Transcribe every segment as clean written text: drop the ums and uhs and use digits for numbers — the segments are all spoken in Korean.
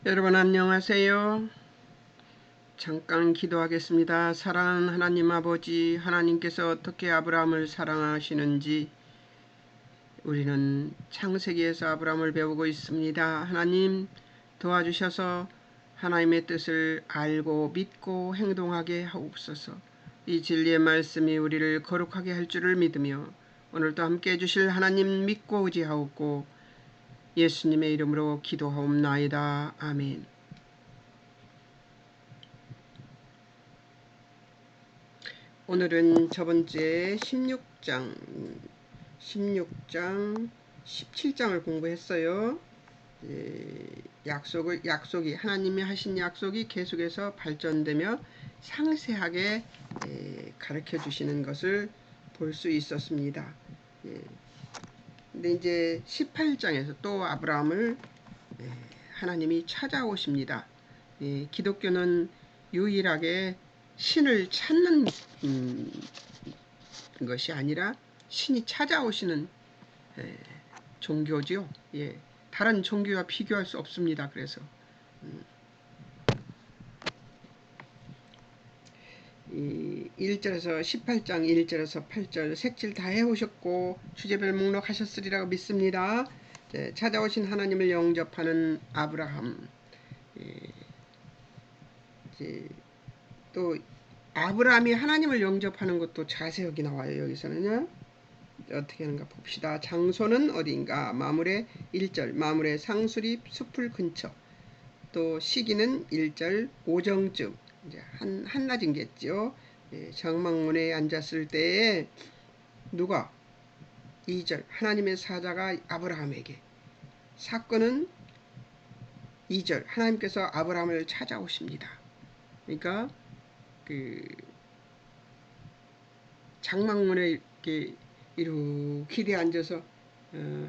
여러분 안녕하세요. 잠깐 기도하겠습니다. 사랑하는 하나님 아버지, 하나님께서 어떻게 아브라함을 사랑하시는지 우리는 창세기에서 아브라함을 배우고 있습니다. 하나님 도와주셔서 하나님의 뜻을 알고 믿고 행동하게 하옵소서. 이 진리의 말씀이 우리를 거룩하게 할 줄을 믿으며 오늘도 함께 해주실 하나님 믿고 의지하옵고 예수님의 이름으로 기도하옵나이다. 아멘. 오늘은 저번주에 16장, 17장을 공부했어요. 약속이 하나님이 하신 약속이 계속해서 발전되며 상세하게 가르쳐 주시는 것을 볼 수 있었습니다. 근데 이제 18장에서 또 아브라함을 하나님이 찾아오십니다. 기독교는 유일하게 신을 찾는 것이 아니라 신이 찾아오시는 종교지요. 다른 종교와 비교할 수 없습니다. 그래서 1절에서 18장 1절에서 8절 색칠 다 해오셨고 주제별 목록 하셨으리라고 믿습니다. 찾아오신 하나님을 영접하는 아브라함. 또 아브라함이 하나님을 영접하는 것도 자세히 여기 나와요. 여기서는요. 어떻게 하는가 봅시다. 장소는 어디인가. 마물의 1절 마물의 상수리 숲을 근처. 또 시기는 1절 오정쯤. 이제 한낮인겠죠. 정막문에 앉았을 때에 누가 2절 하나님의 사자가 아브라함에게. 사건은 2절 하나님께서 아브라함을 찾아오십니다. 그러니까 그 장막문에 이렇게 이렇게 앉아서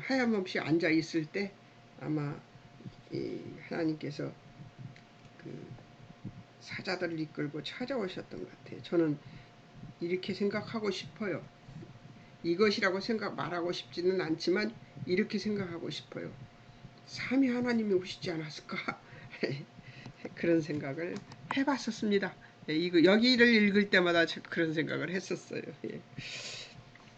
하염없이 앉아 있을 때 아마 하나님께서 그 사자들을 이끌고 찾아오셨던 것 같아요. 저는 이렇게 생각하고 싶어요. 이것이라고 말하고 싶지는 않지만 이렇게 생각하고 싶어요. 삼위 하나님이 오시지 않았을까? 그런 생각을 해봤었습니다. 여기를 읽을 때마다 그런 생각을 했었어요.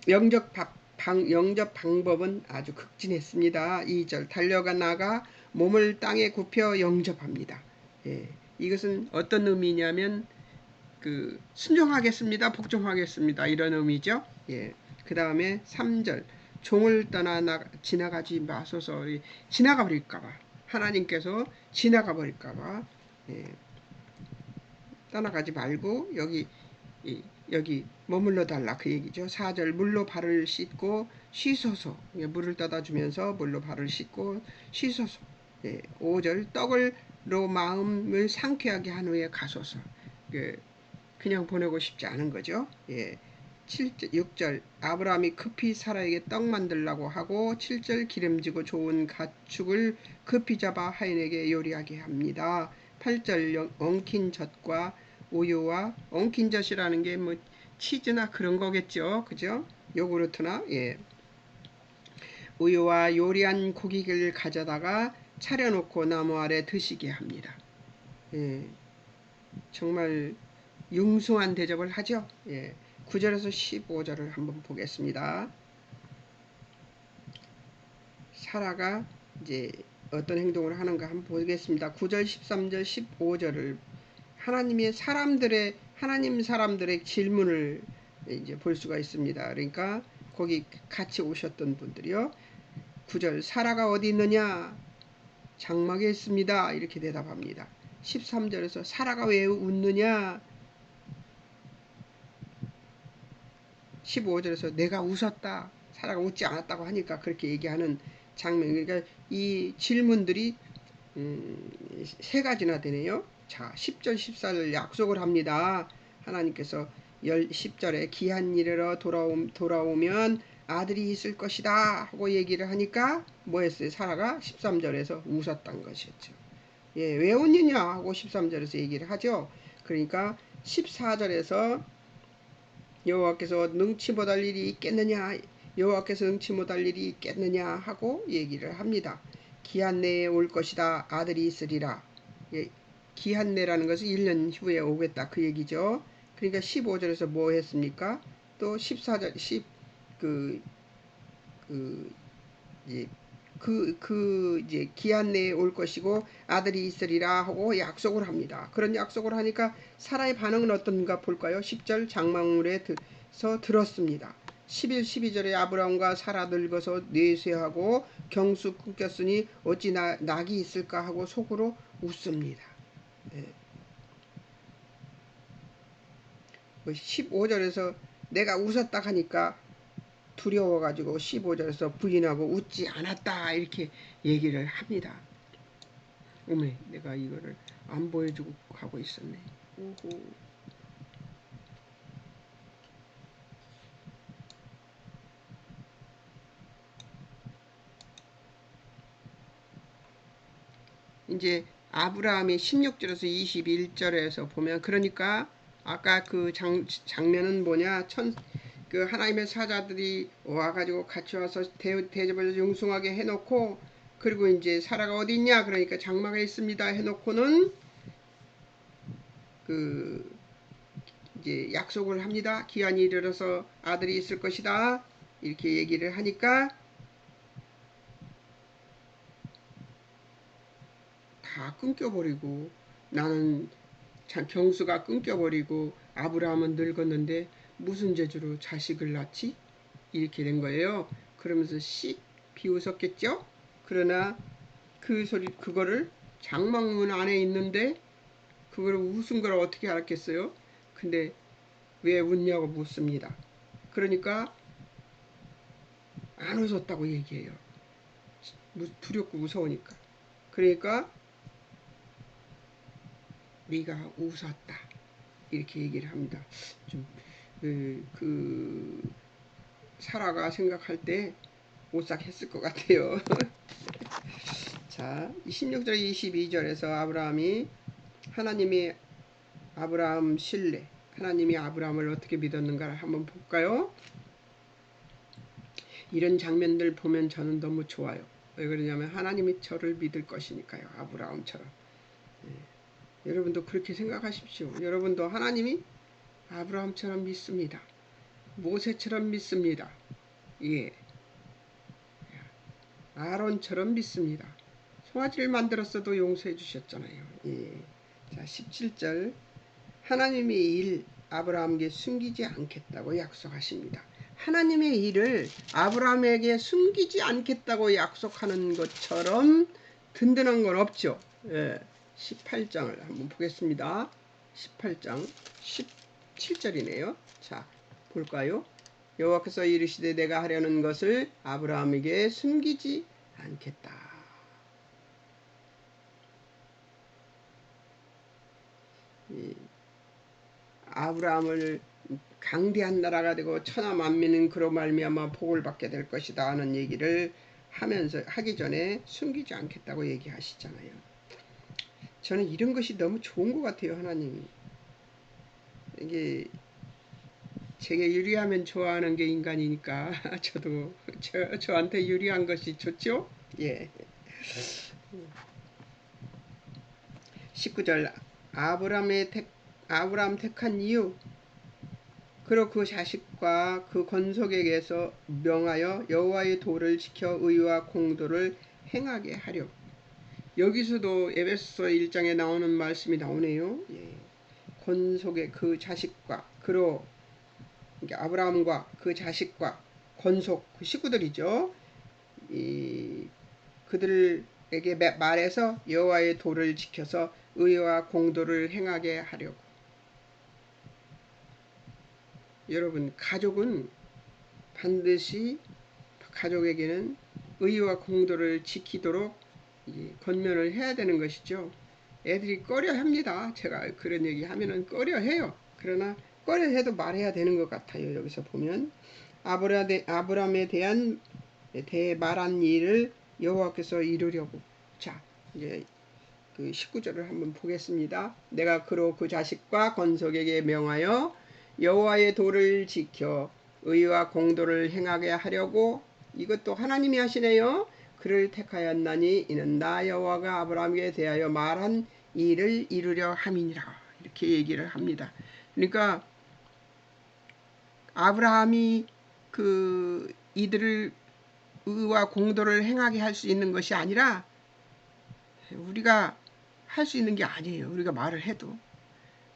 영접 방법은 아주 극진했습니다. 2절 달려가 나가 몸을 땅에 굽혀 영접합니다. 이것은 어떤 의미냐면 순종하겠습니다. 복종하겠습니다. 이런 의미죠. 그 다음에 3절 종을 떠나 지나가지 마소서. 지나가 버릴까봐 하나님께서 지나가 버릴까봐 떠나가지 말고 여기 머물러 달라 그 얘기죠. 4절 물로 발을 씻고 쉬소서. 물을 떠다 주면서 물로 발을 씻고 쉬소서. 5절 떡을로 마음을 상쾌하게 한 후에 가소서. 그냥 보내고 싶지 않은 거죠. 6절 아브라함이 급히 사라에게 떡 만들라고 하고 7절 기름지고 좋은 가축을 급히 잡아 하인에게 요리하게 합니다. 8절 엉킨 젖과 우유와 엉킨 젖이라는 게 뭐 치즈나 그런 거겠죠. 그죠? 요구르트나 우유와 요리한 고기를 가져다가 차려놓고 나무 아래 드시게 합니다. 정말 융숭한 대접을 하죠. 9절에서 15절을 한번 보겠습니다. 사라가 이제 어떤 행동을 하는가 한번 보겠습니다. 9절, 13절, 15절을 하나님 사람들의 질문을 이제 볼 수가 있습니다. 그러니까 거기 같이 오셨던 분들이요. 9절 사라가 어디 있느냐? 장막에 있습니다. 이렇게 대답합니다. 13절에서 사라가 왜 웃느냐? 15절에서 내가 웃었다. 사라가 웃지 않았다고 하니까 그렇게 얘기하는 장면. 그러니까 이 질문들이 세 가지나 되네요. 자, 10절 14절 약속을 합니다. 하나님께서 10절에 기한 이르러 돌아오면 아들이 있을 것이다 하고 얘기를 하니까 뭐 했어요? 사라가 13절에서 웃었던 것이었죠. 왜 웃느냐 하고 13절에서 얘기를 하죠. 그러니까 14절에서 여호와께서 능치 못할 일이 있겠느냐, 여호와께서 능치 못할 일이 있겠느냐 하고 얘기를 합니다. 기한 내에 올 것이다. 아들이 있으리라. 예, 기한 내라는 것은 1년 후에 오겠다. 그 얘기죠. 그러니까 15절에서 뭐 했습니까? 또 14절, 그, 그, 이제 이제 기한 내에 올 것이고 아들이 있으리라 하고 약속을 합니다. 그런 약속을 하니까 사라의 반응은 어떤가 볼까요? 10절 장막문에서 들었습니다. 11, 12절에 아브라함과 사라 늙어서 뇌쇠하고 경수 끊겼으니 어찌 낙이 있을까 하고 속으로 웃습니다. 15절에서 내가 웃었다 하니까 두려워가지고 15절에서 부인하고 웃지 않았다 이렇게 얘기를 합니다. 어머, 내가 이거를 안 보여주고 하고 있었네. 오호. 이제 아브라함이 16절에서 21절에서 보면, 그러니까 아까 그 장면은 뭐냐, 그 하나님의 사자들이 와가지고 같이 와서 대접을 융숭하게 해놓고, 그리고 이제 사라가 어디 있냐, 그러니까 장막에 있습니다 해놓고는 그 이제 약속을 합니다. 기한이 이르러서 아들이 있을 것이다 이렇게 얘기를 하니까 다 끊겨버리고, 나는 경수가 끊겨버리고 아브라함은 늙었는데 무슨 재주로 자식을 낳지? 이렇게 된 거예요. 그러면서 씩 비웃었겠죠? 그러나 그거를 장막문 안에 있는데 그걸 웃은 걸 어떻게 알았겠어요? 근데 왜 웃냐고 묻습니다. 그러니까 안 웃었다고 얘기해요. 두렵고 무서우니까. 그러니까 네가 웃었다 이렇게 얘기를 합니다. 좀 사라가 생각할 때 오싹했을 것 같아요. 자, 16절 22절에서 아브라함이 하나님이 아브라함 신뢰, 하나님이 아브라함을 어떻게 믿었는가를 한번 볼까요? 이런 장면들 보면 저는 너무 좋아요. 왜 그러냐면 하나님이 저를 믿을 것이니까요. 아브라함처럼. 여러분도 그렇게 생각하십시오. 여러분도 하나님이 아브라함처럼 믿습니다. 모세처럼 믿습니다. 예, 아론처럼 믿습니다. 송아지를 만들었어도 용서해 주셨잖아요. 예. 자, 17절 하나님의 아브라함에게 숨기지 않겠다고 약속하십니다. 하나님의 일을 아브라함에게 숨기지 않겠다고 약속하는 것처럼 든든한 건 없죠. 예. 18장을 한번 보겠습니다. 18장 17절이네요. 자, 볼까요? 여호와께서 이르시되 내가 하려는 것을 아브라함에게 숨기지 않겠다. 아브라함을 강대한 나라가 되고 천하 만민은 그로 말미암아 복을 받게 될 것이다 하는 얘기를 하면서 하기 전에 숨기지 않겠다고 얘기하시잖아요. 저는 이런 것이 너무 좋은 것 같아요. 하나님이 이게 제게 유리하면 좋아하는 게 인간이니까 저도 저한테 유리한 것이 좋죠. 예. 19절 아브라함 택한 이유, 그리고 그 자식과 그 건속에게서 명하여 여호와의 도를 지켜 의와 공도를 행하게 하려. 여기서도 에베소서 1장에 나오는 말씀이 나오네요. 예. 건속의 그 자식과 그로 아브라함과 그 자식과 건속 그 식구들이죠. 그들에게 말해서 여호와의 도를 지켜서 의와 공도를 행하게 하려고. 여러분, 가족은 반드시 가족에게는 의와 공도를 지키도록 권면을 해야 되는 것이죠. 애들이 꺼려합니다. 제가 그런 얘기 하면은 꺼려해요. 그러나 꺼려해도 말해야 되는 것 같아요. 여기서 보면 아브라함에 대한 대말한 일을 여호와께서 이루려고. 자, 이제 그 19절을 한번 보겠습니다. 내가 그로 그 자식과 건석에게 명하여 여호와의 도를 지켜 의와 공도를 행하게 하려고. 이것도 하나님이 하시네요. 그를 택하였나니 이는 나 여호와가 아브라함에게 대하여 말한 일을 이루려 함이니라. 이렇게 얘기를 합니다. 그러니까 아브라함이 그 이들을 의와 공도를 행하게 할 수 있는 것이 아니라 우리가 할 수 있는 게 아니에요. 우리가 말을 해도.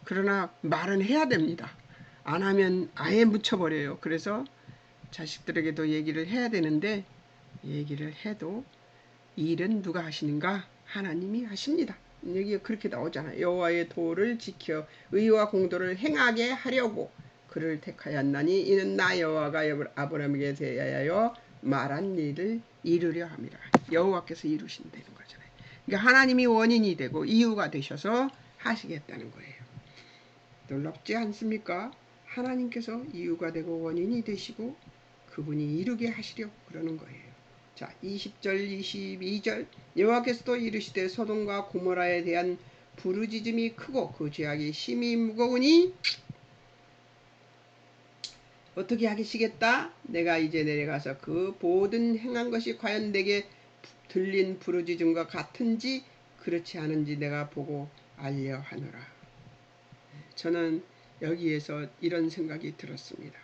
그러나 말은 해야 됩니다. 안 하면 아예 묻혀버려요. 그래서 자식들에게도 얘기를 해야 되는데 얘기를 해도 일은 누가 하시는가? 하나님이 하십니다. 여기 그렇게 나오잖아요. 여호와의 도를 지켜 의와 공도를 행하게 하려고 그를 택하였나니 이는 나 여호와가 아브라함에게 대하여 말한 일을 이루려 함이라. 여호와께서 이루신다는 거잖아요. 그러니까 하나님이 원인이 되고 이유가 되셔서 하시겠다는 거예요. 놀랍지 않습니까? 하나님께서 이유가 되고 원인이 되시고 그분이 이루게 하시려 그러는 거예요. 자, 20절 22절 여호와께서도 이르시되 소돔과 고모라에 대한 부르짖음이 크고 그 죄악이 심히 무거우니 어떻게 하시겠다? 내가 이제 내려가서 그 모든 행한 것이 과연 내게 들린 부르짖음과 같은지 그렇지 않은지 내가 보고 알려 하노라. 저는 여기에서 이런 생각이 들었습니다.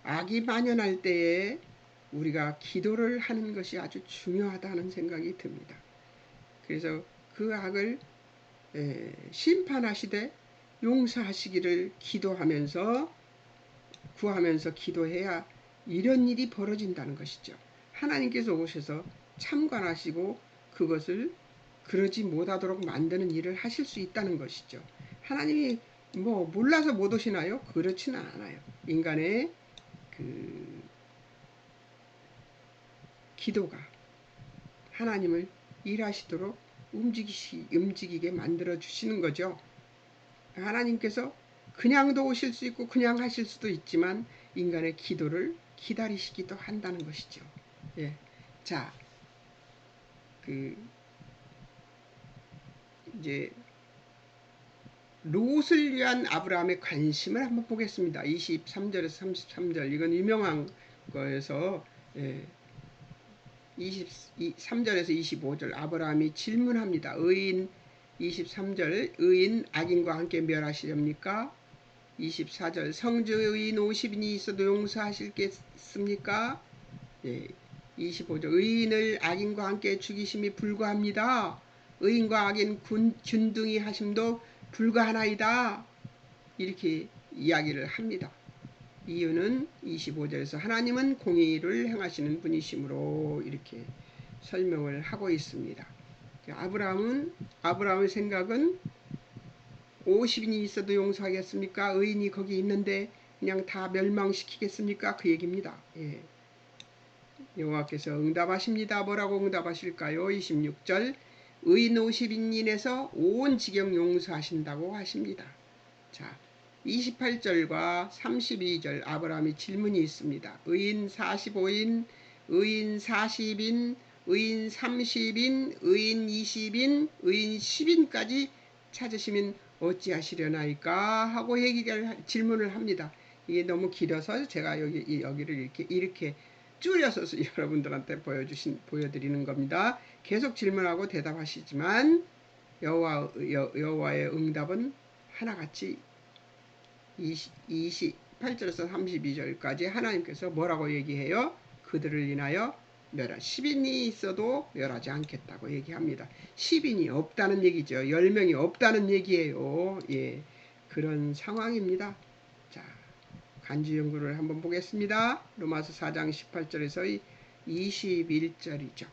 악이 만연할 때에 우리가 기도를 하는 것이 아주 중요하다는 생각이 듭니다. 그래서 그 악을 심판하시되 용서하시기를 기도하면서 구하면서 기도해야 이런 일이 벌어진다는 것이죠. 하나님께서 오셔서 참관하시고 그것을 그러지 못하도록 만드는 일을 하실 수 있다는 것이죠. 하나님이 뭐 몰라서 못 오시나요? 그렇지는 않아요. 인간의 그 기도가 하나님을 일하시도록 움직이게 만들어 주시는 거죠. 하나님께서 그냥도 오실 수 있고 그냥 하실 수도 있지만 인간의 기도를 기다리시기도 한다는 것이죠. 예. 자, 이제 롯을 위한 아브라함의 관심을 한번 보겠습니다. 23절에서 33절 이건 유명한 거에서 23절에서 25절 아브라함이 질문합니다. 의인 23절 의인 악인과 함께 멸하시렵니까? 24절 성주 의인 50인이 있어도 용서하실겠습니까? 25절 의인을 악인과 함께 죽이심이 불가합니다. 의인과 악인 균등히 하심도 불가하나이다. 이렇게 이야기를 합니다. 이유는 25절에서 하나님은 공의를 행하시는 분이시므로 이렇게 설명을 하고 있습니다. 아브라함의 생각은 50인이 있어도 용서하겠습니까? 의인이 거기 있는데 그냥 다 멸망시키겠습니까? 그 얘기입니다. 예. 여호와께서 응답하십니다. 뭐라고 응답하실까요? 26절 의인 50인에서 온 지경 용서하신다고 하십니다. 자, 28절과 32절 아브라함의 질문이 있습니다. 의인 45인, 의인 40인, 의인 30인, 의인 20인, 의인 10인까지 찾으시면 어찌하시려나이까 하고 질문을 합니다. 이게 너무 길어서 제가 여기를 이렇게 줄여서 여러분들한테 보여드리는 겁니다. 계속 질문하고 대답하시지만 여호와의 응답은 하나같이 28절에서 32절까지 하나님께서 뭐라고 얘기해요? 그들을 인하여 10인이 있어도 멸하지 않겠다고 얘기합니다. 10인이 없다는 얘기죠. 10명이 없다는 얘기예요. 예, 그런 상황입니다. 자, 간주 연구를 한번 보겠습니다. 로마서 4장 18절에서 21절이죠.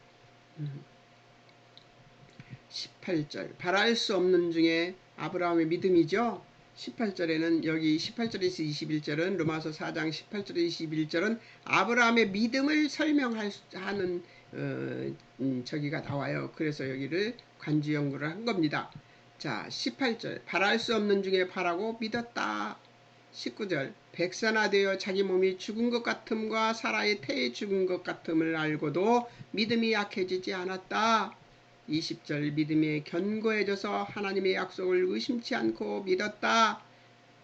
18절 바랄 수 없는 중에 아브라함의 믿음이죠. 18절에는 여기 18절에서 21절은 로마서 4장 18절에서 21절은 아브라함의 믿음을 설명하는 저기가 나와요. 그래서 여기를 간주 연구를 한 겁니다. 자, 18절 바랄 수 없는 중에 바라고 믿었다. 19절 백사나 되어 자기 몸이 죽은 것 같음과 사라의 태에 죽은 것 같음을 알고도 믿음이 약해지지 않았다. 20절 믿음에 견고해져서 하나님의 약속을 의심치 않고 믿었다.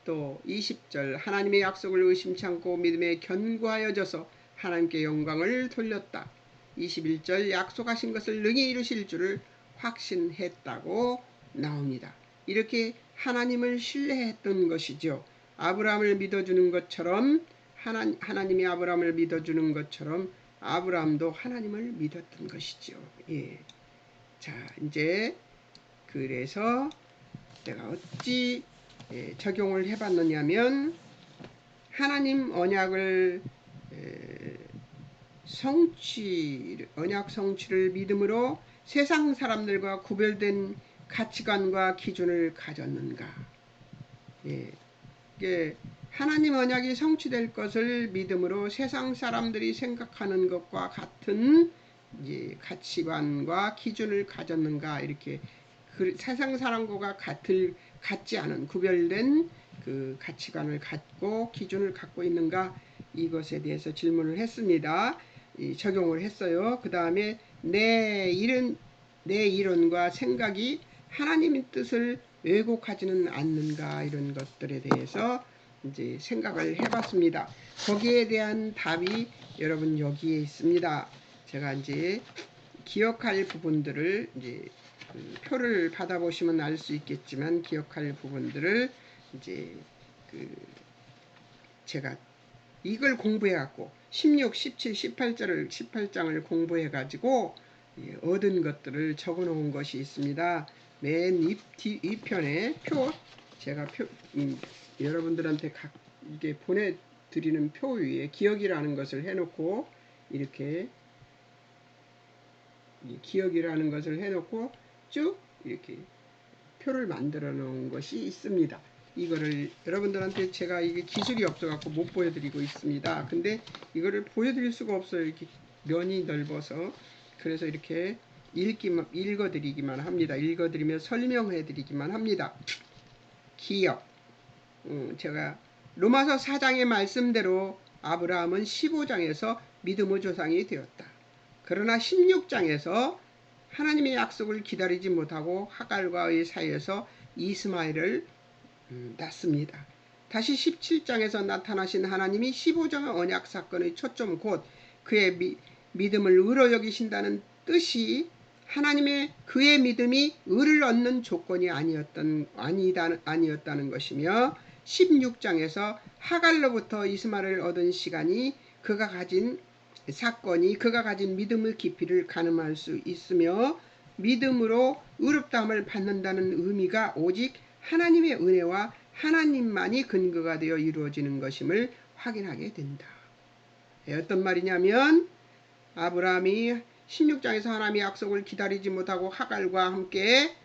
또 20절 하나님의 약속을 의심치 않고 믿음에 견고하여져서 하나님께 영광을 돌렸다. 21절 약속하신 것을 능히 이루실 줄을 확신했다고 나옵니다. 이렇게 하나님을 신뢰했던 것이죠. 아브라함을 믿어주는 것처럼 하나님이 아브라함을 믿어주는 것처럼 아브라함도 하나님을 믿었던 것이죠. 예. 자, 이제 그래서 내가 어찌 적용을 해봤느냐면 하나님 언약을 언약 성취를 믿음으로 세상 사람들과 구별된 가치관과 기준을 가졌는가. 예, 이게 하나님 언약이 성취될 것을 믿음으로 세상 사람들이 생각하는 것과 같은 이제 가치관과 기준을 가졌는가. 이렇게 세상 사람과 같지 않은 구별된 그 가치관을 갖고 기준을 갖고 있는가, 이것에 대해서 질문을 했습니다. 적용을 했어요. 그 다음에 내 이론과 생각이 하나님의 뜻을 왜곡하지는 않는가, 이런 것들에 대해서 이제 생각을 해봤습니다. 거기에 대한 답이 여러분 여기에 있습니다. 제가 이제 기억할 부분들을 이제 표를 받아보시면 알 수 있겠지만, 기억할 부분들을 이제 제가 이걸 공부해갖고 16, 17, 18장을 공부해가지고 얻은 것들을 적어놓은 것이 있습니다. 맨 뒤편에 제가 여러분들한테 이게 보내드리는 표 위에 기억이라는 것을 해놓고 이렇게 기억이라는 것을 해놓고 쭉 이렇게 표를 만들어 놓은 것이 있습니다. 이거를 여러분들한테 제가 이게 기술이 없어갖고 못 보여드리고 있습니다. 근데 이거를 보여드릴 수가 없어요. 이렇게 면이 넓어서. 그래서 이렇게 읽어드리기만 합니다. 읽어드리면 설명해드리기만 합니다. 기억. 제가 로마서 4장의 말씀대로 아브라함은 15장에서 믿음의 조상이 되었다. 그러나 16장에서 하나님의 약속을 기다리지 못하고 하갈과의 사이에서 이스마엘을 낳습니다. 다시 17장에서 나타나신 하나님이 15장의 언약 사건의 초점, 곧 그의 믿음을 의로 여기신다는 뜻이 그의 믿음이 의를 얻는 조건이 아니었다는 것이며, 16장에서 하갈로부터 이스마엘을 얻은 사건이 그가 가진 믿음의 깊이를 가늠할 수 있으며, 믿음으로 의롭다함을 받는다는 의미가 오직 하나님의 은혜와 하나님만이 근거가 되어 이루어지는 것임을 확인하게 된다. 어떤 말이냐면, 아브라함이 16장에서 하나님의 약속을 기다리지 못하고 하갈과 함께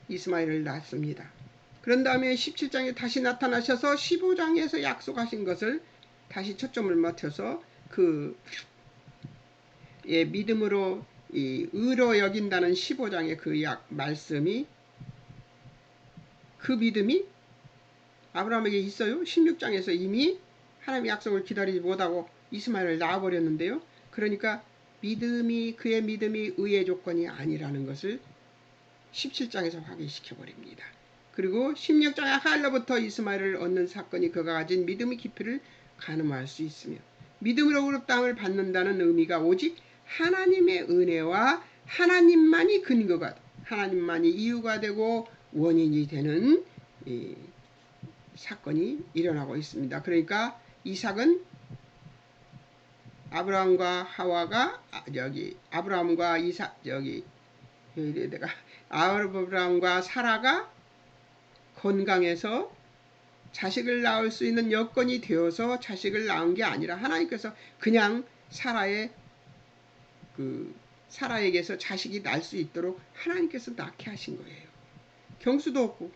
이스마엘을 낳습니다. 그런 다음에 17장에 다시 나타나셔서 15장에서 약속하신 것을 다시 초점을 맞춰서 믿음으로 의로 여긴다는 15장의 말씀이, 그 믿음이 아브라함에게 있어요. 16장에서 이미 하나님의 약속을 기다리지 못하고 이스마엘을 낳아버렸는데요. 그러니까 그의 믿음이 의의 조건이 아니라는 것을 17장에서 확인시켜버립니다. 그리고 16장에 하갈로부터 이스마엘을 얻는 사건이 그가 가진 믿음의 깊이를 가늠할 수 있으며, 믿음으로 의롭다함을 받는다는 의미가 오직 하나님의 은혜와 하나님만이 하나님만이 이유가 되고 원인이 되는 사건이 일어나고 있습니다. 그러니까 이삭은 아브라함과 사라가 건강해서 자식을 낳을 수 있는 여건이 되어서 자식을 낳은 게 아니라, 하나님께서 그냥 사라에게서 자식이 날 수 있도록 하나님께서 낳게 하신 거예요. 경수도 없고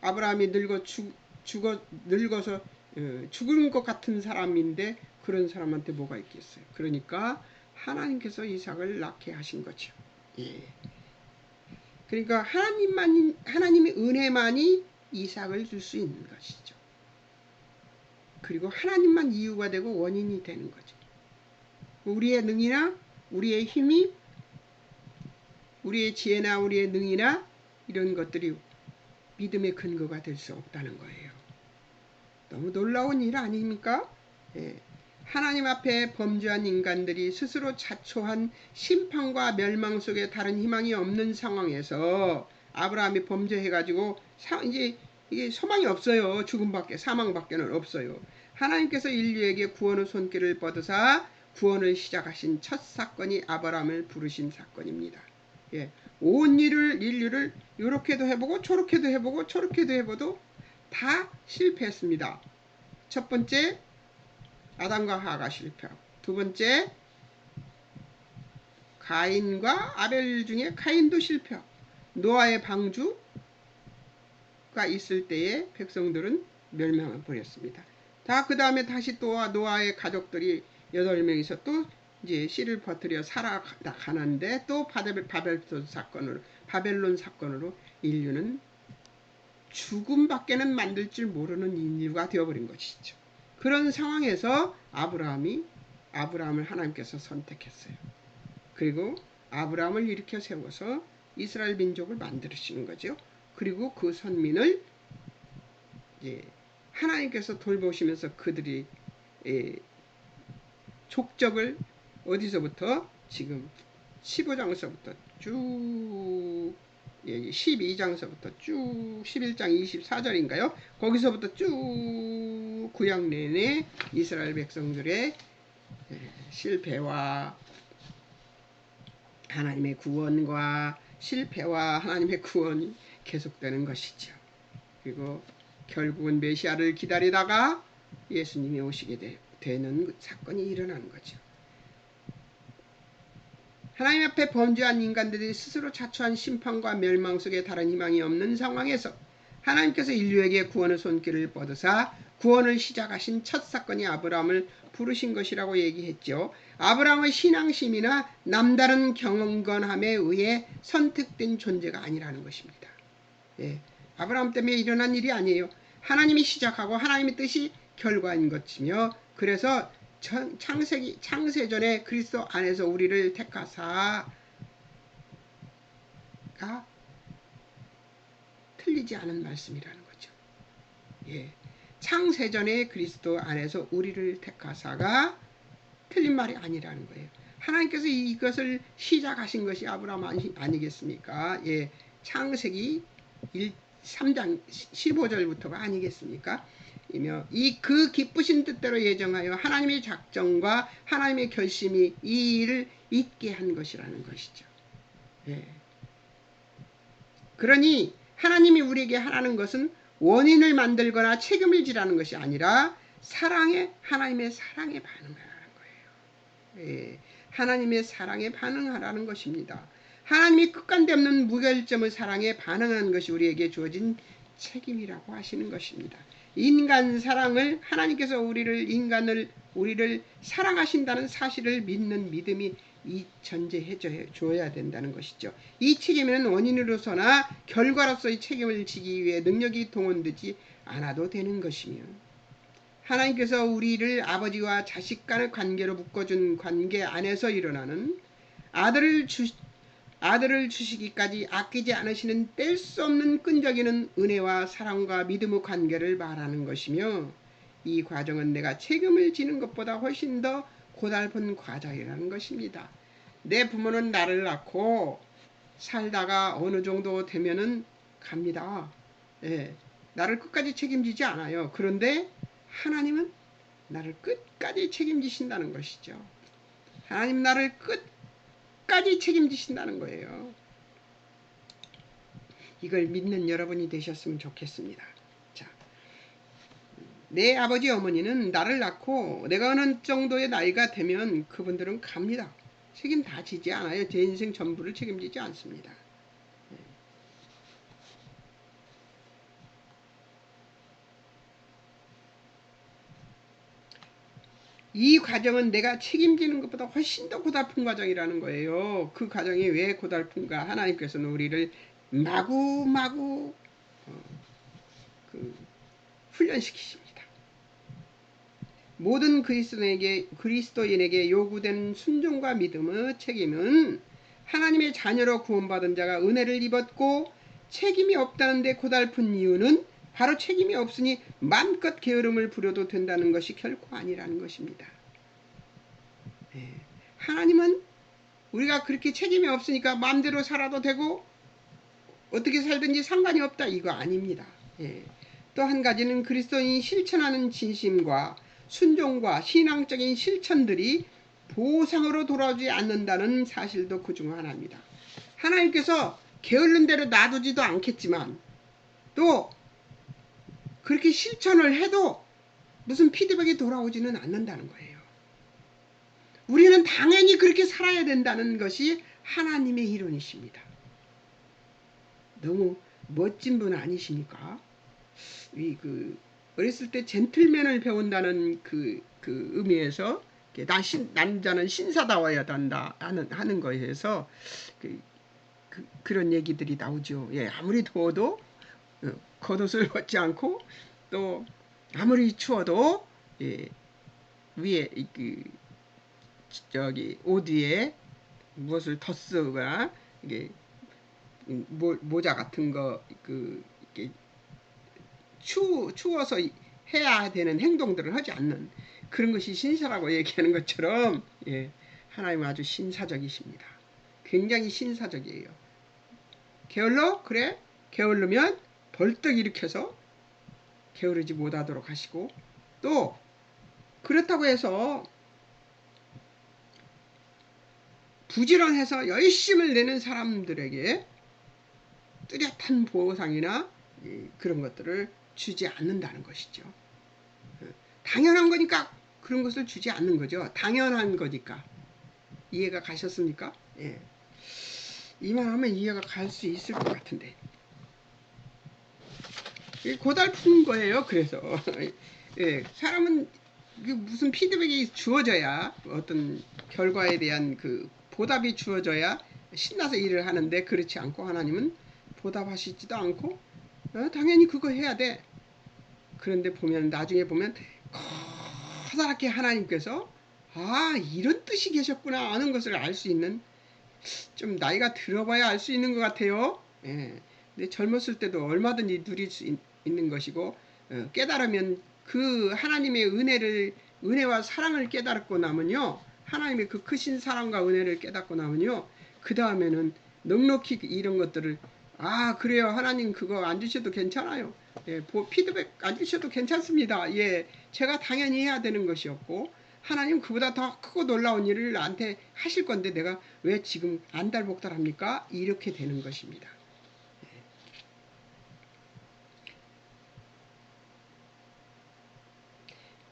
아브라함이 늙어서 죽은 것 같은 사람인데 그런 사람한테 뭐가 있겠어요. 그러니까 하나님께서 이삭을 낳게 하신 거죠. 예. 그러니까 하나님의 은혜만이 이삭을 줄 수 있는 것이죠. 그리고 하나님만 이유가 되고 원인이 되는 거죠. 우리의 능이나 우리의 힘이, 우리의 지혜나 우리의 능이나 이런 것들이 믿음의 근거가 될 수 없다는 거예요. 너무 놀라운 일 아닙니까? 예. 하나님 앞에 범죄한 인간들이 스스로 자초한 심판과 멸망 속에 다른 희망이 없는 상황에서 아브라함이 범죄해가지고 이제 이게 소망이 없어요. 죽음밖에, 사망밖에는 없어요. 하나님께서 인류에게 구원의 손길을 뻗으사 구원을 시작하신 첫 사건이 아브라함을 부르신 사건입니다. 예, 온 인류를 이렇게도 해보고 저렇게도 해보고 저렇게도 해봐도 다 실패했습니다. 첫 번째, 아담과 하가 실패하고, 두 번째, 가인과 아벨 중에 가인도 실패하고, 노아의 방주가 있을 때에 백성들은 멸망을 버렸습니다. 그 다음에 다시 또 노아의 가족들이 8명이서 또 이제 씨를 퍼뜨려 살아가는데 또 바벨론 사건으로 인류는 죽음밖에는 만들 줄 모르는 인류가 되어버린 것이죠. 그런 상황에서 아브라함을 하나님께서 선택했어요. 그리고 아브라함을 일으켜 세워서 이스라엘 민족을 만드시는 거죠. 그리고 그 선민을 하나님께서 돌보시면서 그들이 족적을 어디서부터 지금 15장서부터 쭉 12장서부터 쭉 11장 24절인가요? 거기서부터 쭉 구약 내내 이스라엘 백성들의 실패와 하나님의 구원과 실패와 하나님의 구원이 계속되는 것이죠. 그리고 결국은 메시아를 기다리다가 예수님이 오시게 되는 사건이 일어난 거죠. 하나님 앞에 범죄한 인간들이 스스로 자초한 심판과 멸망 속에 다른 희망이 없는 상황에서 하나님께서 인류에게 구원의 손길을 뻗으사 구원을 시작하신 첫 사건이 아브라함을 부르신 것이라고 얘기했죠. 아브라함의 신앙심이나 남다른 경건함에 의해 선택된 존재가 아니라는 것입니다. 아브라함 때문에 일어난 일이 아니에요. 하나님이 시작하고 하나님의 뜻이 결과인 것이며, 그래서 창세전에 그리스도 안에서 우리를 택하사가 틀리지 않은 말씀이라는 거죠. 창세전에 그리스도 안에서 우리를 택하사가 틀린 말이 아니라는 거예요. 하나님께서 이것을 시작하신 것이 아브라함 아니겠습니까? 창세기 3장 15절부터가 아니겠습니까? 그 기쁘신 뜻대로 예정하여 하나님의 작정과 하나님의 결심이 이 일을 있게 한 것이라는 것이죠. 그러니 하나님이 우리에게 하라는 것은 원인을 만들거나 책임을 지라는 것이 아니라 하나님의 사랑에 반응하라는 거예요. 하나님의 사랑에 반응하라는 것입니다. 하나님이 끝간데 없는 무결점의 사랑에 반응하는 것이 우리에게 주어진 책임이라고 하시는 것입니다. 인간 사랑을, 하나님께서 우리를 사랑하신다는 사실을 믿는 믿음이 전제해 줘야 된다는 것이죠. 이 책임에는 원인으로서나 결과로서의 책임을 지기 위해 능력이 동원되지 않아도 되는 것이며, 하나님께서 우리를 아버지와 자식 간의 관계로 묶어준 관계 안에서 일어나는 아들을 주시기까지 아끼지 않으시는 뗄 수 없는 끈적이는 은혜와 사랑과 믿음의 관계를 말하는 것이며, 이 과정은 내가 책임을 지는 것보다 훨씬 더 고달픈 과정이라는 것입니다. 내 부모는 나를 낳고 살다가 어느 정도 되면은 갑니다. 나를 끝까지 책임지지 않아요. 그런데 하나님은 나를 끝까지 책임지신다는 것이죠. 하나님 나를 끝까지 책임지신다는 거예요. 이걸 믿는 여러분이 되셨으면 좋겠습니다. 자, 내 아버지 어머니는 나를 낳고 내가 어느 정도의 나이가 되면 그분들은 갑니다. 책임 다 지지 않아요. 제 인생 전부를 책임지지 않습니다. 이 과정은 내가 책임지는 것보다 훨씬 더 고달픈 과정이라는 거예요. 그 과정이 왜 고달픈가? 하나님께서는 우리를 마구마구 훈련시키십니다. 모든 그리스도인에게 요구되는 순종과 믿음의 책임은 하나님의 자녀로 구원받은 자가 은혜를 입었고, 책임이 없다는데 고달픈 이유는 바로 책임이 없으니 마음껏 게으름을 부려도 된다는 것이 결코 아니라는 것입니다. 하나님은 우리가 그렇게 책임이 없으니까 마음대로 살아도 되고 어떻게 살든지 상관이 없다, 이거 아닙니다. 예. 또 한 가지는 그리스도인이 실천하는 진심과 순종과 신앙적인 실천들이 보상으로 돌아오지 않는다는 사실도 그 중 하나입니다. 하나님께서 게으른 대로 놔두지도 않겠지만 또 그렇게 실천을 해도 무슨 피드백이 돌아오지는 않는다는 거예요. 우리는 당연히 그렇게 살아야 된다는 것이 하나님의 이론이십니다. 너무 멋진 분 아니십니까? 어렸을 때 젠틀맨을 배운다는 그 의미에서 남자는 신사다워야 한다 하는 거에서 그런 얘기들이 나오죠. 예, 아무리 더워도 겉옷을 벗지 않고 또 아무리 추워도 예, 위에 옷 위에 무엇을 더 쓰거나 이게 모자 같은 거 이렇게 추워서 해야 되는 행동들을 하지 않는 그런 것이 신사라고 얘기하는 것처럼 예, 하나님은 아주 신사적이십니다. 굉장히 신사적이에요. 게을러? 그래? 게으르면 벌떡 일으켜서 게으르지 못하도록 하시고 또 그렇다고 해서 부지런해서 열심을 내는 사람들에게 뚜렷한 보상이나 그런 것들을 주지 않는다는 것이죠. 당연한 거니까 그런 것을 주지 않는 거죠. 당연한 거니까. 이해가 가셨습니까? 예. 이만하면 이해가 갈 수 있을 것 같은데. 고달픈 거예요. 그래서 예, 사람은 무슨 피드백이 주어져야 어떤 결과에 대한 그 보답이 주어져야 신나서 일을 하는데 그렇지 않고 하나님은 보답하시지도 않고 당연히 그거 해야 돼. 그런데 보면 나중에 보면 커다랗게 하나님께서 이런 뜻이 계셨구나 하는 것을 알 수 있는 좀 나이가 들어봐야 알 수 있는 것 같아요. 예. 근데 젊었을 때도 얼마든지 누릴 수 있는 것이고 깨달으면 그 하나님의 은혜와 사랑을 깨달고 나면요. 하나님의 그 크신 사랑과 은혜를 깨닫고 나면요. 그 다음에는 넉넉히 이런 것들을 그래요. 하나님 그거 안 주셔도 괜찮아요. 예, 피드백 안 주셔도 괜찮습니다. 예, 제가 당연히 해야 되는 것이었고 하나님 그보다 더 크고 놀라운 일을 나한테 하실 건데 내가 왜 지금 안달복달합니까? 이렇게 되는 것입니다.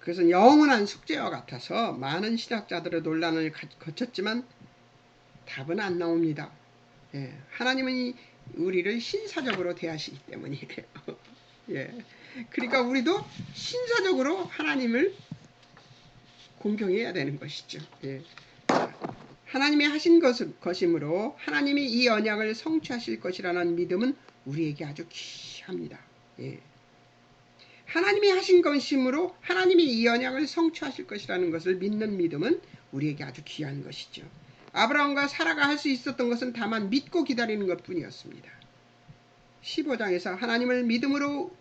그래서 영원한 숙제와 같아서 많은 신학자들의 논란을 거쳤지만 답은 안 나옵니다. 예, 하나님은 우리를 신사적으로 대하시기 때문이에요. 예, 그러니까 우리도 신사적으로 하나님을 공경해야 되는 것이죠. 예. 하나님이 하신 것이므로 하나님이 이 언약을 성취하실 것이라는 믿음은 우리에게 아주 귀합니다. 예. 하나님이 하신 것이므로 하나님이 이 언약을 성취하실 것이라는 것을 믿는 믿음은 우리에게 아주 귀한 것이죠. 아브라함과 사라가 할 수 있었던 것은 다만 믿고 기다리는 것뿐이었습니다. 15장에서 하나님을 믿음으로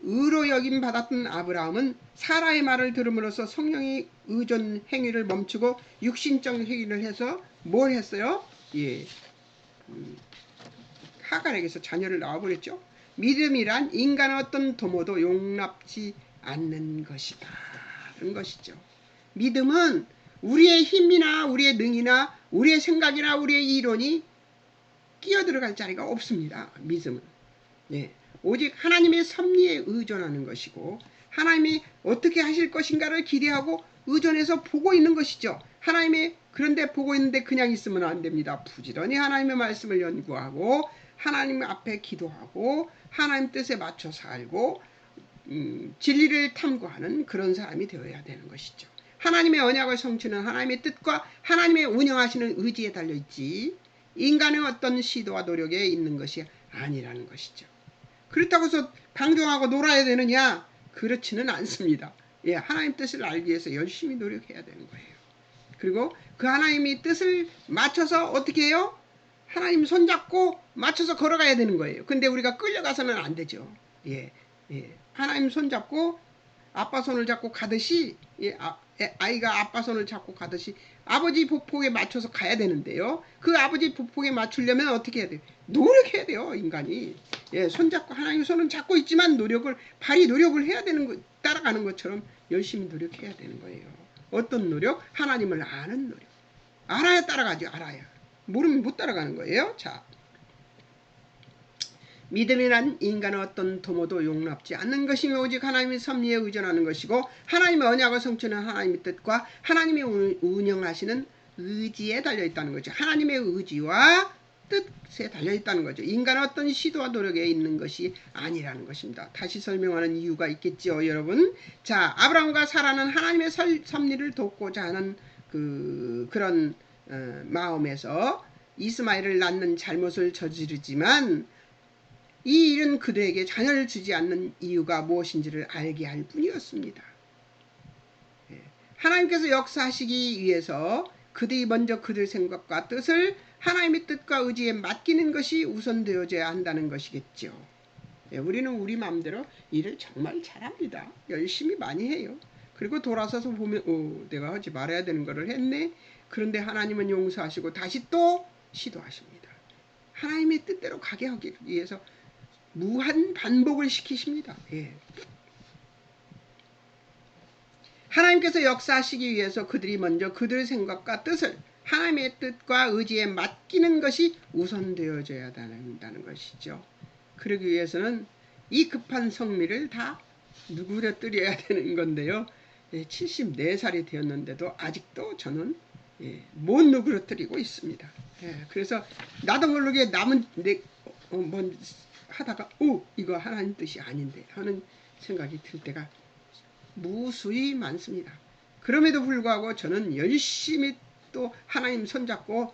의로 여김 받았던 아브라함은 사라의 말을 들음으로써 성령의 의존 행위를 멈추고 육신적 행위를 해서 뭘 했어요? 예, 하갈에게서 자녀를 낳아버렸죠. 믿음이란 인간의 어떤 도모도 용납지 않는 것이다. 그런 것이죠. 믿음은 우리의 힘이나 우리의 능이나 우리의 생각이나 우리의 이론이 끼어들어갈 자리가 없습니다. 믿음은. 예. 오직 하나님의 섭리에 의존하는 것이고 하나님이 어떻게 하실 것인가를 기대하고 의존해서 보고 있는 것이죠. 하나님의 그런데 보고 있는데 그냥 있으면 안 됩니다. 부지런히 하나님의 말씀을 연구하고 하나님 앞에 기도하고 하나님 뜻에 맞춰 살고 진리를 탐구하는 그런 사람이 되어야 되는 것이죠. 하나님의 언약을 성취는 하나님의 뜻과 하나님의 운영하시는 의지에 달려있지 인간의 어떤 시도와 노력에 있는 것이 아니라는 것이죠. 그렇다고 해서 방종하고 놀아야 되느냐? 그렇지는 않습니다. 예, 하나님 뜻을 알기 위해서 열심히 노력해야 되는 거예요. 그리고 그 하나님의 뜻을 맞춰서 어떻게 해요? 하나님 손잡고 맞춰서 걸어가야 되는 거예요. 근데 우리가 끌려가서는 안 되죠. 예, 예. 하나님 손잡고 아빠 손을 잡고 가듯이 아이가 아빠 손을 잡고 가듯이 아버지 보폭에 맞춰서 가야 되는데요. 그 아버지 보폭에 맞추려면 어떻게 해야 돼요? 노력해야 돼요, 인간이. 예, 손잡고 하나님 손은 잡고 있지만 발이 노력을 해야 되는 거, 따라가는 것처럼 열심히 노력해야 되는 거예요. 어떤 노력? 하나님을 아는 노력. 알아야 따라가죠, 알아야. 모르면 못 따라가는 거예요. 자, 믿음이란 인간의 어떤 도모도 용납지 않는 것이며 오직 하나님의 섭리에 의존하는 것이고 하나님의 언약을 성취하는 하나님의 뜻과 하나님이 운영하시는 의지에 달려있다는 거죠. 하나님의 의지와 뜻에 달려있다는 거죠. 인간의 어떤 시도와 노력에 있는 것이 아니라는 것입니다. 다시 설명하는 이유가 있겠죠, 여러분. 자, 아브라함과 사라는 하나님의 섭리를 돕고자 하는 그런 마음에서 이스마엘을 낳는 잘못을 저지르지만 이 일은 그들에게 자녀를 주지 않는 이유가 무엇인지를 알게 할 뿐이었습니다. 하나님께서 역사하시기 위해서 그들이 먼저 그들 생각과 뜻을 하나님의 뜻과 의지에 맡기는 것이 우선되어져야 한다는 것이겠죠. 우리는 우리 마음대로 일을 정말 잘합니다. 열심히 많이 해요. 그리고 돌아서서 보면 내가 하지 말아야 되는 거를 했네. 그런데 하나님은 용서하시고 다시 또 시도하십니다. 하나님의 뜻대로 가게 하기 위해서 무한 반복을 시키십니다. 예. 하나님께서 역사하시기 위해서 그들이 먼저 그들의 생각과 뜻을 하나님의 뜻과 의지에 맡기는 것이 우선되어져야 한다는 것이죠. 그러기 위해서는 이 급한 성미를 다 누그러뜨려야 되는 건데요. 74살이 되었는데도 아직도 저는 못 누그러뜨리고 있습니다. 그래서 나도 모르게 남은 하다가 이거 하나님 뜻이 아닌데 하는 생각이 들 때가 무수히 많습니다. 그럼에도 불구하고 저는 열심히 또 하나님 손잡고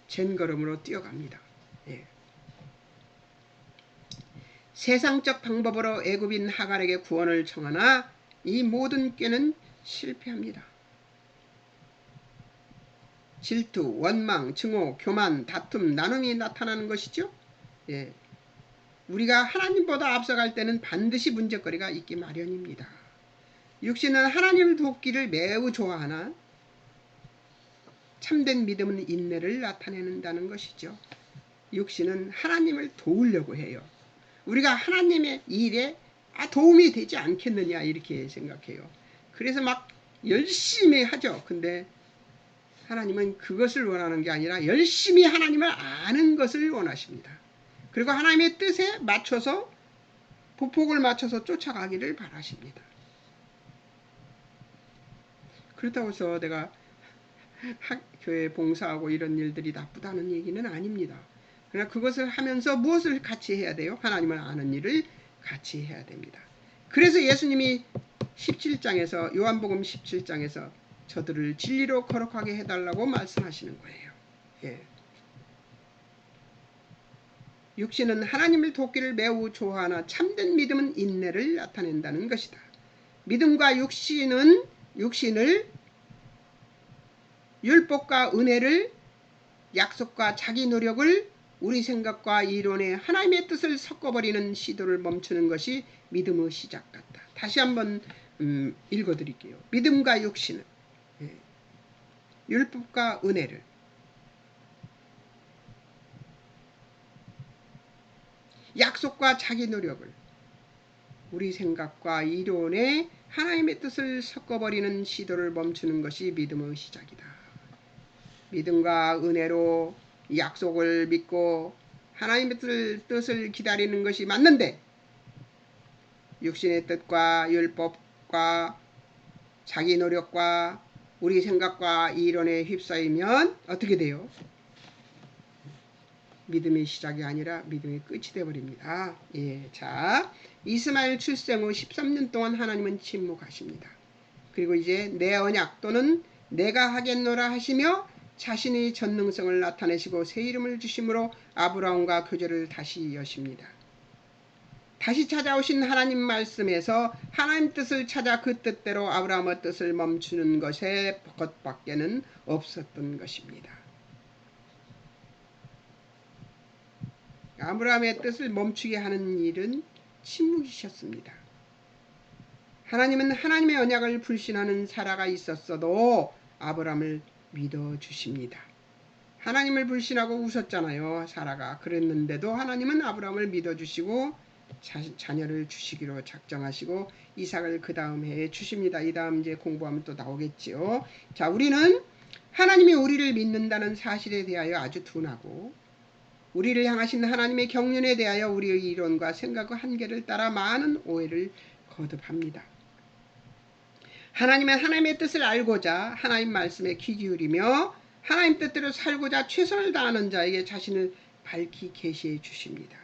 젠걸음으로 뛰어갑니다. 세상적 방법으로 애굽인 하갈에게 구원을 청하나 이 모든 꾀는 실패합니다. 질투, 원망, 증오, 교만, 다툼, 나눔이 나타나는 것이죠. 우리가 하나님보다 앞서갈 때는 반드시 문제거리가 있기 마련입니다. 육신은 하나님을 돕기를 매우 좋아하나 참된 믿음은 인내를 나타내는다는 것이죠. 육신은 하나님을 도우려고 해요. 우리가 하나님의 일에 도움이 되지 않겠느냐 이렇게 생각해요. 그래서 막 열심히 하죠. 근데 하나님은 그것을 원하는 게 아니라 열심히 하나님을 아는 것을 원하십니다. 그리고 하나님의 뜻에 맞춰서 보폭을 맞춰서 쫓아가기를 바라십니다. 그렇다고 해서 내가 교회 봉사하고 이런 일들이 나쁘다는 얘기는 아닙니다. 그러나 그것을 하면서 무엇을 같이 해야 돼요? 하나님을 아는 일을 같이 해야 됩니다. 그래서 예수님이 17장에서 요한복음 17장에서 저들을 진리로 거룩하게 해달라고 말씀하시는 거예요. 육신은 하나님을 돕기를 매우 좋아하나 참된 믿음은 인내를 나타낸다는 것이다. 믿음과 육신을 율법과 은혜를 약속과 자기 노력을 우리 생각과 이론에 하나님의 뜻을 섞어버리는 시도를 멈추는 것이 믿음의 시작 같다. 다시 한번 읽어드릴게요. 믿음과 육신은 율법과 은혜를 약속과 자기 노력을 우리 생각과 이론에 하나님의 뜻을 섞어버리는 시도를 멈추는 것이 믿음의 시작이다. 믿음과 은혜로 약속을 믿고 하나님의 뜻을 기다리는 것이 맞는데 육신의 뜻과 율법과 자기 노력과 우리 생각과 이론에 휩싸이면 어떻게 돼요? 믿음의 시작이 아니라 믿음의 끝이 되어버립니다. 자, 이스마엘 출생 후 13년 동안 하나님은 침묵하십니다. 그리고 이제 내 언약 또는 내가 하겠노라 하시며 자신의 전능성을 나타내시고 새 이름을 주심으로 아브라함과 교제를 다시 여십니다. 다시 찾아오신 하나님 말씀에서 하나님 뜻을 찾아 그 뜻대로 아브라함의 뜻을 멈추는 것밖에는 없었던 것입니다. 아브라함의 뜻을 멈추게 하는 일은 침묵이셨습니다. 하나님은 하나님의 언약을 불신하는 사라가 있었어도 아브라함을 믿어주십니다. 하나님을 불신하고 웃었잖아요. 사라가. 그랬는데도 하나님은 아브라함을 믿어주시고 자녀를 주시기로 작정하시고 이삭을 그 다음 해에 주십니다. 이 다음 이제 공부하면 또 나오겠지요. 자, 우리는 하나님이 우리를 믿는다는 사실에 대하여 아주 둔하고 우리를 향하신 하나님의 경륜에 대하여 우리의 이론과 생각과 한계를 따라 많은 오해를 거듭합니다. 하나님의 뜻을 알고자 하나님 말씀에 귀 기울이며 하나님 뜻대로 살고자 최선을 다하는 자에게 자신을 밝히 계시해 주십니다.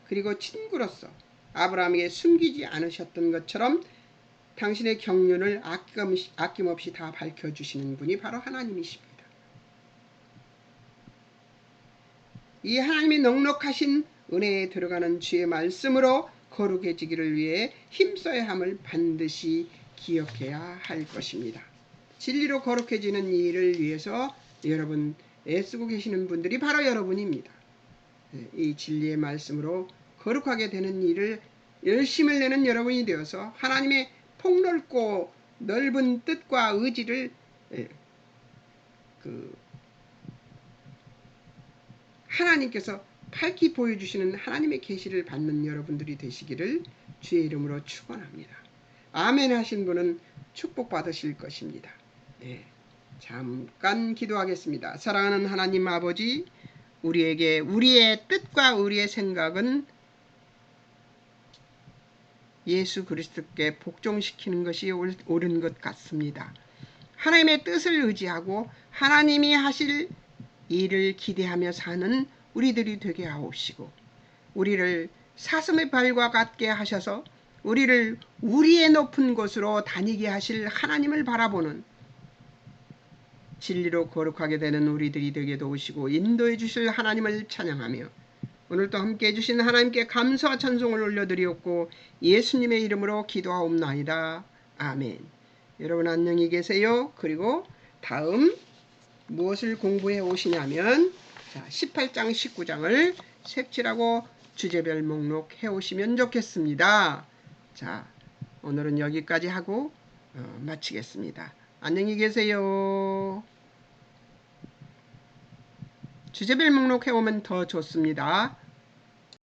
그리고 친구로서 아브라함에게 숨기지 않으셨던 것처럼 당신의 경륜을 아낌없이 다 밝혀주시는 분이 바로 하나님이십니다. 이 하나님의 넉넉하신 은혜에 들어가는 주의 말씀으로 거룩해지기를 위해 힘써야 함을 반드시 기억해야 할 것입니다. 진리로 거룩해지는 이 일을 위해서 여러분 애쓰고 계시는 분들이 바로 여러분입니다. 이 진리의 말씀으로 거룩하게 되는 일을 열심을 내는 여러분이 되어서 하나님의 폭넓고 넓은 뜻과 의지를 하나님께서 밝히 보여주시는 하나님의 계시를 받는 여러분들이 되시기를 주의 이름으로 축원합니다. 아멘 하신 분은 축복받으실 것입니다. 네, 잠깐 기도하겠습니다. 사랑하는 하나님 아버지, 우리에게 우리의 뜻과 우리의 생각은 예수 그리스도께 복종시키는 것이 옳은 것 같습니다. 하나님의 뜻을 의지하고 하나님이 하실 일을 기대하며 사는 우리들이 되게 하옵시고 우리를 사슴의 발과 같게 하셔서 우리를 우리의 높은 곳으로 다니게 하실 하나님을 바라보는 진리로 거룩하게 되는 우리들이 되게 도우시고 인도해 주실 하나님을 찬양하며 오늘도 함께 해주신 하나님께 감사와 찬송을 올려드리옵고 예수님의 이름으로 기도하옵나이다. 아멘. 여러분 안녕히 계세요. 그리고 다음 무엇을 공부해 오시냐면 18장 19장을 색칠하고 주제별 목록 해오시면 좋겠습니다. 자, 오늘은 여기까지 하고 마치겠습니다. 안녕히 계세요. 주제별 목록 해오면 더 좋습니다.